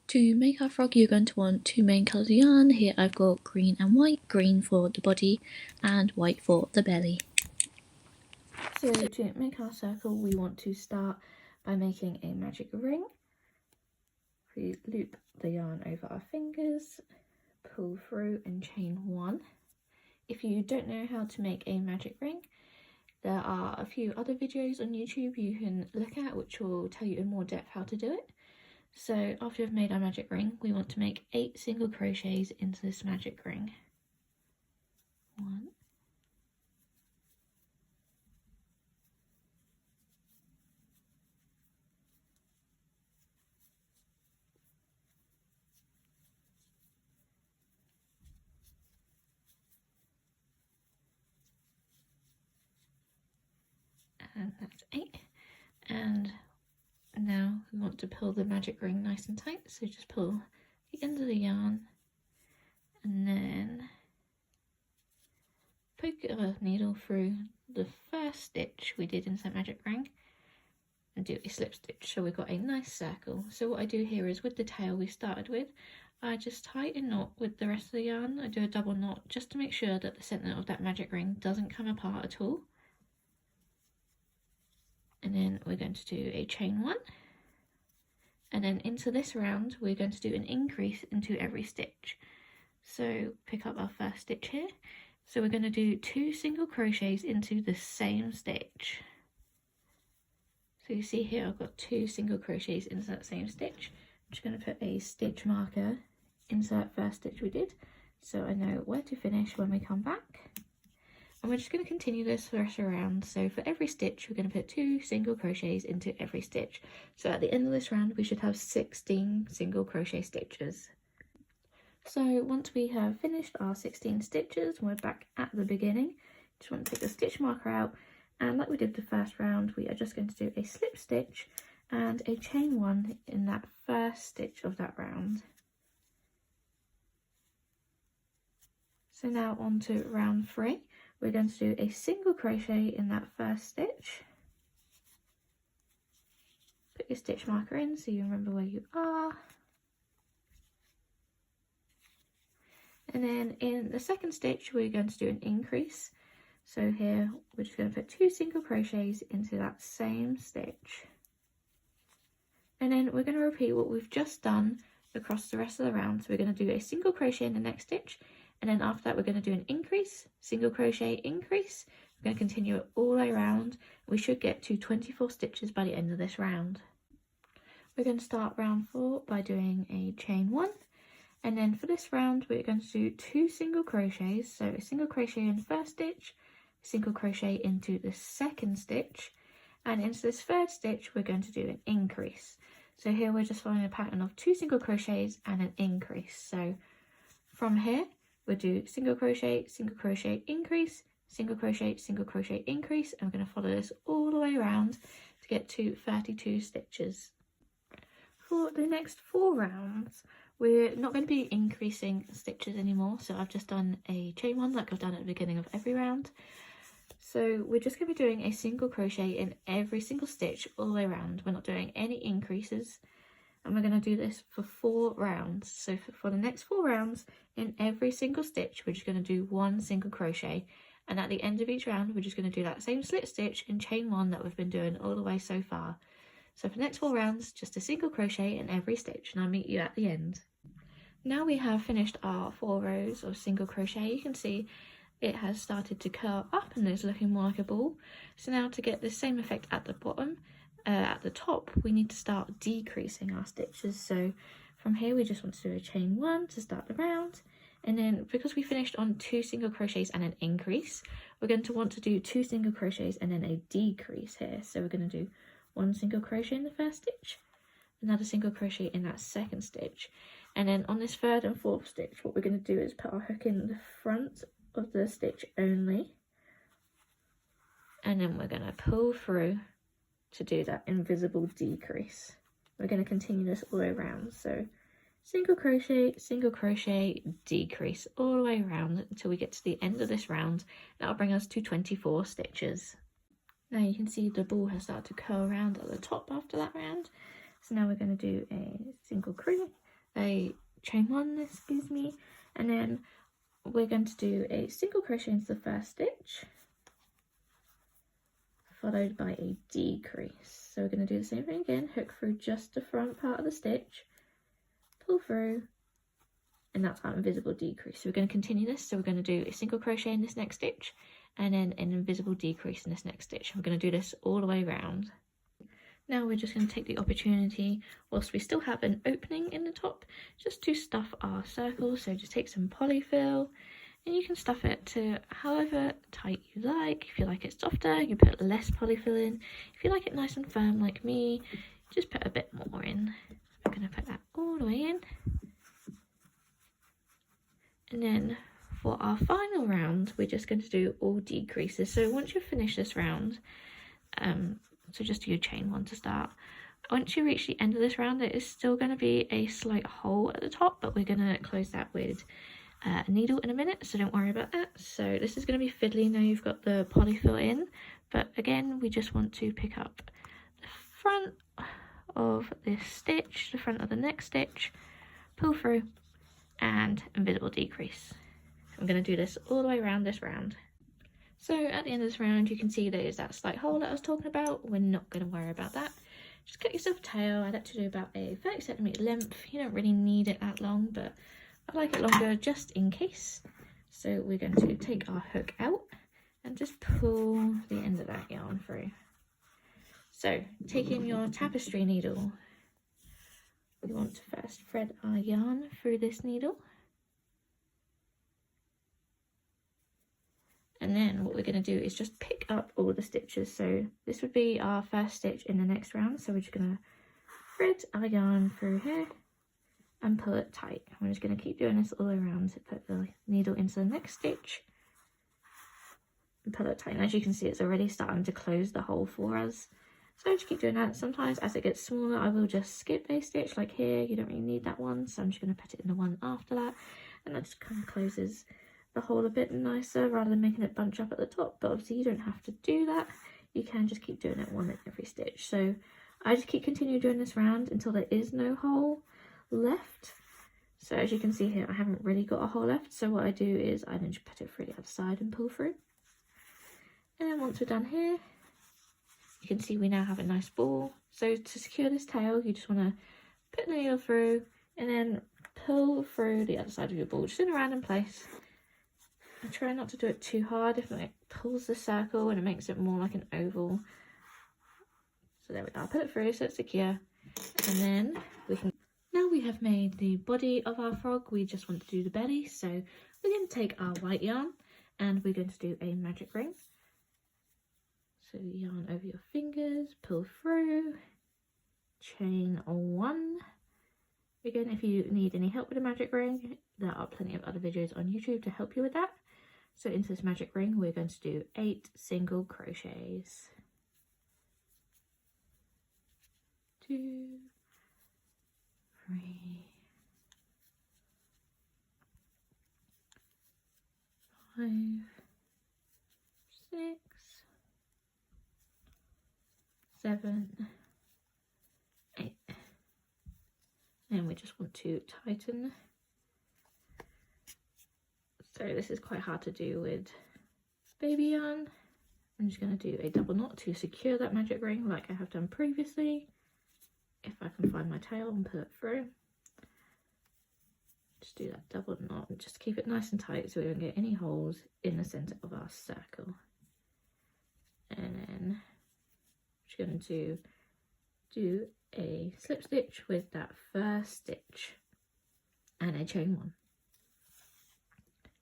To make our frog, you're going to want two main colours of yarn. Here I've got green and white, green for the body and white for the belly. So to make our circle, we want to start by making a magic ring. We loop the yarn over our fingers, pull through and chain one. If you don't know how to make a magic ring, there are a few other videos on YouTube you can look at which will tell you in more depth how to do it. So after we've made our magic ring, we want to make 8 single crochets into this magic ring. 1, and that's 8. And now we want to pull the magic ring nice and tight, so just pull the end of the yarn and then poke a needle through the first stitch we did into that magic ring and do a slip stitch, so we've got a nice circle. So what I do here is with the tail we started with, I just tie a knot with the rest of the yarn. I do a double knot just to make sure that the centre of that magic ring doesn't come apart at all. And then we're going to do a chain 1, and then into this round we're going to do an increase into every stitch. So pick up our first stitch here, so we're going to do 2 single crochets into the same stitch. So you see here I've got 2 single crochets into that same stitch. I'm just going to put a stitch marker into that first stitch we did, so I know where to finish when we come back. And we're just going to continue this for the rest of the round. So for every stitch we're going to put 2 single crochets into every stitch. So at the end of this round we should have 16 single crochet stitches. So once we have finished our 16 stitches, we're back at the beginning. Just want to take the stitch marker out, and like we did the first round, we are just going to do a slip stitch and a chain 1 in that first stitch of that round. So now on to round 3. We're going to do a single crochet in that first stitch. Put your stitch marker in so you remember where you are. And then in the second stitch we're going to do an increase. So here we're just going to put 2 single crochets into that same stitch. And then we're going to repeat what we've just done across the rest of the round. So we're going to do a single crochet in the next stitch, and then after that we're going to do an increase, single crochet, increase. We're going to continue it all the way around. We should get to 24 stitches by the end of this round. We're going to start round 4 by doing a chain 1, and then for this round we're going to do 2 single crochets. So a single crochet in the first stitch, single crochet into the second stitch, and into this third stitch we're going to do an increase. So here we're just following a pattern of 2 single crochets and an increase. So from here we'll do single crochet, increase, single crochet, increase, and we're going to follow this all the way around to get to 32 stitches. For the next 4 rounds we're not going to be increasing stitches anymore, so I've just done a chain 1 like I've done at the beginning of every round. So we're just going to be doing a single crochet in every single stitch all the way around. We're not doing any increases, and we're going to do this for 4 rounds. So for the next 4 rounds, in every single stitch we're just going to do 1 single crochet, and at the end of each round we're just going to do that same slip stitch and chain 1 that we've been doing all the way so far. So for the next 4 rounds, just a single crochet in every stitch, and I'll meet you at the end. Now we have finished our 4 rows of single crochet. You can see it has started to curl up and is looking more like a ball. So now to get the same effect at the bottom, at the top, we need to start decreasing our stitches. So from here we just want to do a chain 1 to start the round, and then because we finished on 2 single crochets and an increase, we're going to want to do 2 single crochets and then a decrease here. So we're going to do 1 single crochet in the first stitch, another single crochet in that second stitch, and then on this 3rd and 4th stitch what we're going to do is put our hook in the front of the stitch only, and then we're going to pull through to do that invisible decrease. We're going to continue this all the way around, so single crochet, decrease all the way around until we get to the end of this round. That'll bring us to 24 stitches. Now you can see the ball has started to curl around at the top after that round, so now we're going to do a single a chain 1, excuse me, and then we're going to do a single crochet into the first stitch, followed by a decrease. So we're going to do the same thing again, hook through just the front part of the stitch, pull through, and that's our invisible decrease. So we're going to continue this. So we're going to do a single crochet in this next stitch and then an invisible decrease in this next stitch. We're going to do this all the way around. Now we're just going to take the opportunity, whilst we still have an opening in the top, just to stuff our circle. So just take some polyfill and you can stuff it to however tight you like. If you like it softer, you put less polyfill in. If you like it nice and firm like me, just put a bit more in. I'm going to put that all the way in. And then for our final round, we're just going to do all decreases. So once you finish this round, so just do your chain 1 to start. Once you reach the end of this round, there is still going to be a slight hole at the top, but we're going to close that with a needle in a minute, so don't worry about that. So this is going to be fiddly now you've got the polyfill in, but again, we just want to pick up the front of this stitch, the front of the next stitch, pull through, and invisible decrease. I'm going to do this all the way around this round. So at the end of this round, you can see there is that slight hole that I was talking about. We're not going to worry about that. Just cut yourself a tail. I like to do about a 30cm length. You don't really need it that long, but I like it longer just in case. So we're going to take our hook out and just pull the end of that yarn through. So taking your tapestry needle, we want to first thread our yarn through this needle. And then what we're going to do is just pick up all the stitches. So this would be our first stitch in the next round. So we're just going to thread our yarn through here and pull it tight. We're just going to keep doing this all around. So put the needle into the next stitch and pull it tight. And as you can see, it's already starting to close the hole for us. So just keep doing that. Sometimes as it gets smaller, I will just skip a stitch like here. You don't really need that one. So I'm just going to put it in the one after that. And that just kind of closes the hole a bit nicer rather than making it bunch up at the top. But obviously you don't have to do that. You can just keep doing it one at every stitch. So I just keep continuing doing this round until there is no hole left. So as you can see here, I haven't really got a hole left. So what I do is I then just put it through the other side and pull through. And then once we're done here, you can see we now have a nice ball. So to secure this tail, you just want to put the needle through and then pull through the other side of your ball, just in a random place. I try not to do it too hard if it pulls the circle and it makes it more like an oval. So there we go, I'll put it through so it's secure. And then we can, now we have made the body of our frog, we just want to do the belly. So we're going to take our white yarn and we're going to do a magic ring. So yarn over your fingers, pull through, chain 1. Again, if you need any help with a magic ring, there are plenty of other videos on YouTube to help you with that. So into this magic ring, we're going to do 8 single crochets. 2, 3, 5, 6, 7, 8. And we just want to tighten. So this is quite hard to do with baby yarn. I'm just going to do a double knot to secure that magic ring like I have done previously. If I can find my tail and pull it through. Just do that double knot and just keep it nice and tight so we don't get any holes in the centre of our circle. And then I'm just going to do a slip stitch with that first stitch and a chain 1.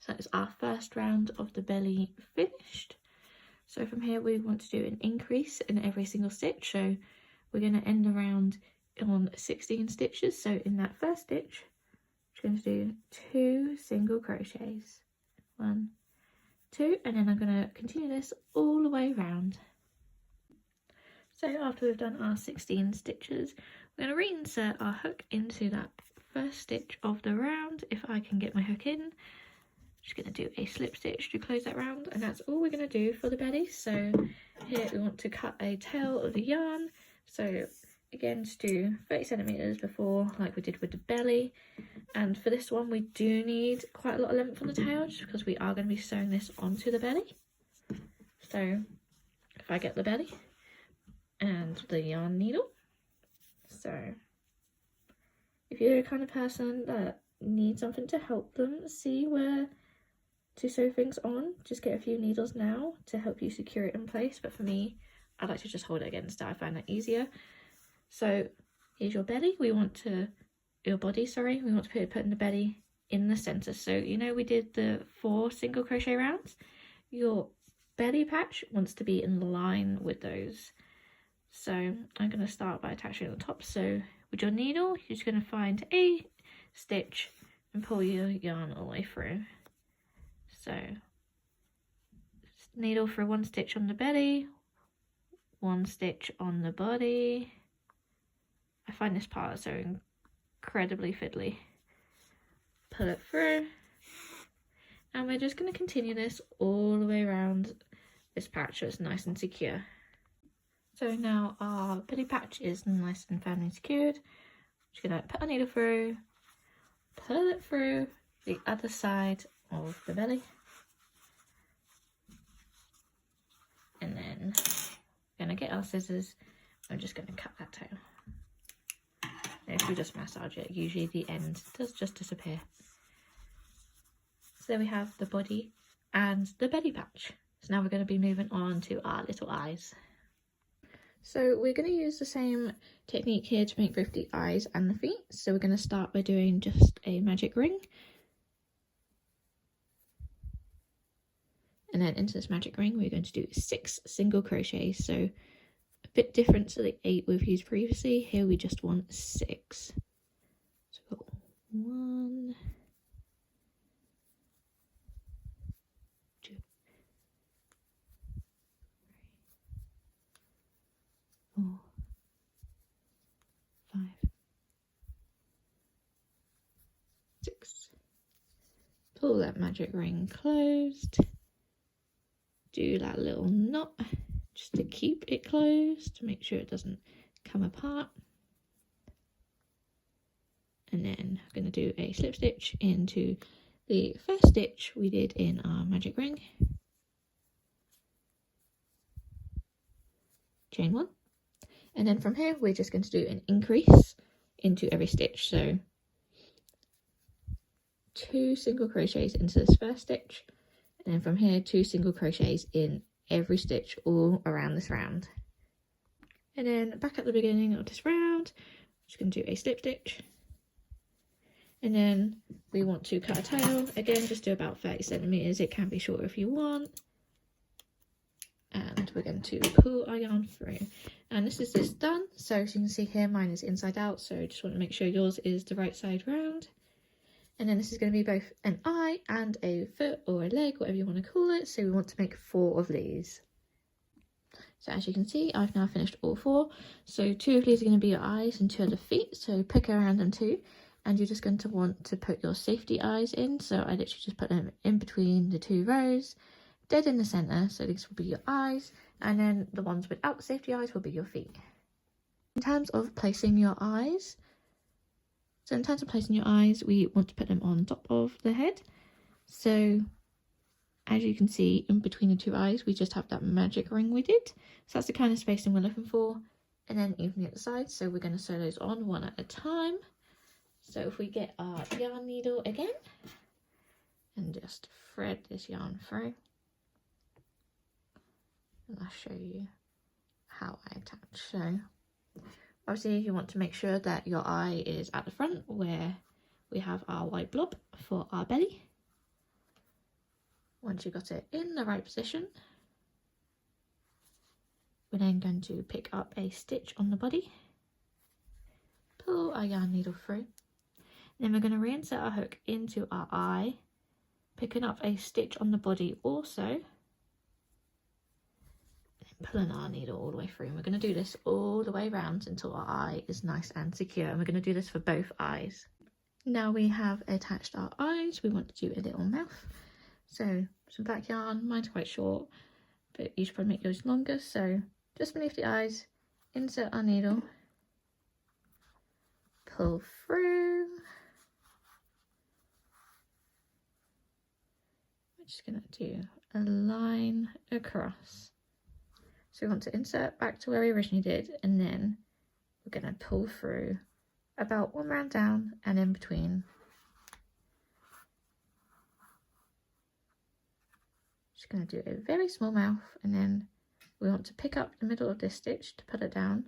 So that's our first round of the belly finished. So from here we want to do an increase in every single stitch. So we're going to end the round on 16 stitches. So in that first stitch, I'm going to do 2 single crochets. 1, 2, and then I'm going to continue this all the way around. So after we've done our 16 stitches, we're going to reinsert our hook into that first stitch of the round. If I can get my hook in, just going to do a slip stitch to close that round, and that's all we're going to do for the belly. So here we want to cut a tail of the yarn. So again, just do 30 centimeters before, like we did with the belly. And for this one, we do need quite a lot of length on the tail, just because we are going to be sewing this onto the belly. So if I get the belly and the yarn needle. So if you're the kind of person that needs something to help them see where to sew things on, just get a few needles now to help you secure it in place. But for me, I like to just hold it against it. I find that easier. So here's your belly. We want to put in the belly in the center. So you know we did the 4 single crochet rounds. Your belly patch wants to be in line with those. So I'm going to start by attaching at the top. So with your needle, you're just going to find a stitch and pull your yarn all the way through. So needle through 1 stitch on the belly, 1 stitch on the body. I find this part so incredibly fiddly. Pull it through, and we're just going to continue this all the way around this patch so it's nice and secure. So now our belly patch is nice and firmly secured. Just going to put our needle through, pull it through the other side of the belly, and then we're going to get our scissors. I'm just going to cut that tail. And if we just massage it, usually the end does just disappear. So there we have the body and the belly patch. So now we're going to be moving on to our little eyes. So we're going to use the same technique here to make both the eyes and the feet. So we're going to start by doing just a magic ring. And then into this magic ring, we're going to do 6 single crochets. So a bit different to the 8 we've used previously. Here we just want 6. So we've got 1, 2, 3, 4, 5, 6. Pull that magic ring closed. Do that little knot just to keep it closed, to make sure it doesn't come apart. And then I'm going to do a slip stitch into the first stitch we did in our magic ring. Chain 1. And then from here, we're just going to do an increase into every stitch. So 2 single crochets into this first stitch. And then from here, 2 single crochets in every stitch all around this round. And then back at the beginning of this round, I'm just going to do a slip stitch. And then we want to cut a tail. Again, just do about 30 centimeters. It can be shorter if you want. And we're going to pull our yarn through. And this is done. So as you can see here, mine is inside out. So just want to make sure yours is the right side round. And then this is going to be both an eye and a foot or a leg, whatever you want to call it. So we want to make 4 of these. So as you can see, I've now finished all 4. So 2 of these are going to be your eyes and 2 are the feet. So pick a random 2. And you're just going to want to put your safety eyes in. So I literally just put them in between the 2 rows, dead in the centre. So these will be your eyes. And then the ones without safety eyes will be your feet. In terms of placing your eyes, we want to put them on top of the head. So as you can see, in between the 2 eyes, we just have that magic ring we did. So that's the kind of spacing we're looking for. And then evenly at the sides. So we're going to sew those on one at a time. So if we get our yarn needle again, and just thread this yarn through. And I'll show you how I attach. So obviously you want to make sure that your eye is at the front where we have our white blob for our belly. Once you've got it in the right position, we're then going to pick up a stitch on the body, pull our yarn needle through, and then we're going to reinsert our hook into our eye, picking up a stitch on the body also, pulling our needle all the way through. And we're going to do this all the way around until our eye is nice and secure, and we're going to do this for both eyes. Now we have attached our eyes, we want to do a little mouth. So some black yarn, mine's quite short, but you should probably make yours longer. So just beneath the eyes, insert our needle, pull through. We're just going to do a line across. So we want to insert back to where we originally did, and then we're going to pull through about 1 round down and in between. Just going to do a very small mouth, and then we want to pick up the middle of this stitch to put it down,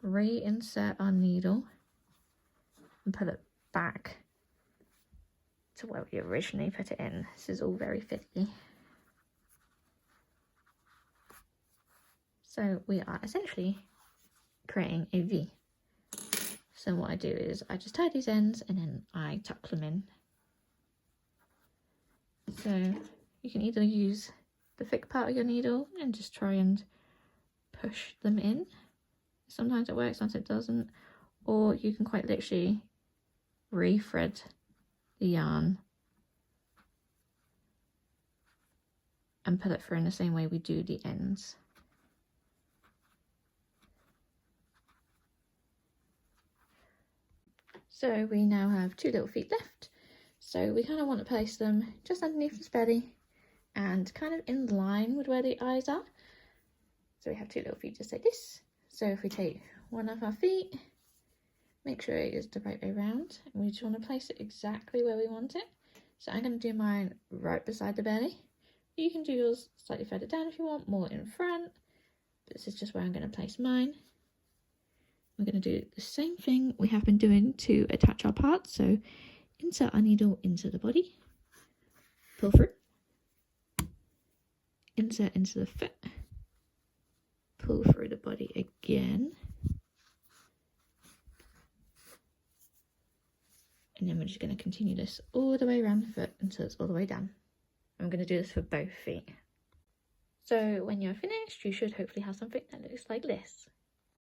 reinsert our needle and put it back to where we originally put it in. This is all very fiddly. So we are essentially creating a V. So what I do is I just tie these ends and then I tuck them in. So you can either use the thick part of your needle and just try and push them in. Sometimes it works, sometimes it doesn't. Or you can quite literally re-thread the yarn and pull it through in the same way we do the ends. So we now have 2 little feet left. So we kind of want to place them just underneath his belly and kind of in line with where the eyes are. So we have 2 little feet just like this. So if we take one of our feet, make sure it is the right way around, and we just want to place it exactly where we want it. So I'm going to do mine right beside the belly. You can do yours slightly further down if you want, more in front. But this is just where I'm going to place mine. We're going to do the same thing we have been doing to attach our parts. So insert our needle into the body, pull through, insert into the foot, pull through the body again, and then we're just going to continue this all the way around the foot until it's all the way down. I'm going to do this for both feet. So when you're finished, you should hopefully have something that looks like this.